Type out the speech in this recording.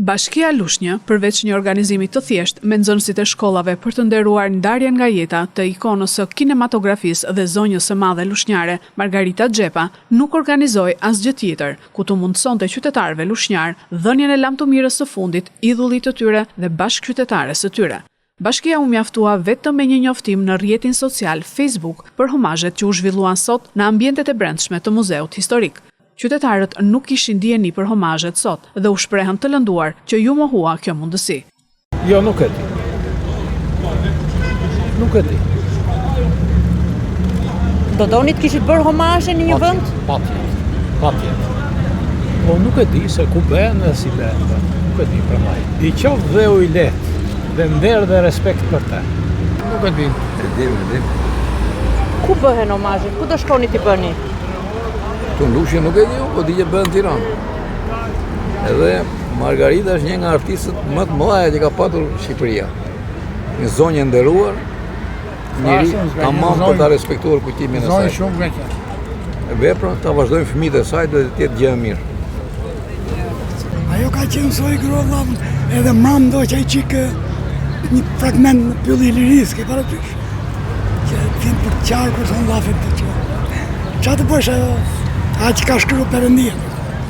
Bashkia Lushnjë, përveç një organizimi të thjesht me nxënësit e shkollave për të nderuar ndarjen nga jeta të ikonës së kinematografisë dhe zonjës së madhe lushnjare, Margarita Xhepa, nuk organizoi asgjë tjetër, ku të mundësonte qytetarëve lushnjar dhënien e lamtumirës së fundit, idhullit të tyre dhe bashkëqytetares së tyre. Bashkia u mjaftua vetëm me një njoftim në rrjetin social Facebook për homazhet që u zhvilluan sot në ambientet e brendshme të muzeut historik. Qytetarët nuk kishin dijeni për homazhet sot dhe u shprehën të lënduar që ju mohua kjo mundësi. Jo, nuk e di. Nuk e di. Do doni të kishit bërë homazhe në një vend? Patjetër. Po nuk e di se ku bëhen dhe si bëhen. Nuk e di për maj. I qoftë dhe u i lehtë, dhe nder dhe respekt për te. Nuk e di. E di. Ku bëhen homazhet? Ku do shkoni t'i bëni? Të në Lushnjë nuk e di, po di që bëhen në Tiranë. Edhe Margarita është një nga artistët më të mëdha që ka patur Shqipëria. Një zonjë e nderuar, njëri tamam për ta respektuar kujtimin e saj. Zonjë shumë veçe. Vepra ta vazhdojnë fëmijët e saj dhe të jetë gjë e mirë. Ajo ka qenë soi grova, edhe mam do që ai çikë një fragment në pyll i lirisë, ke parasysh. Që vjen për të qarkur son llafet të çfarë. Çfarë të bësh ajo? Aq ka shkruar Perëndia.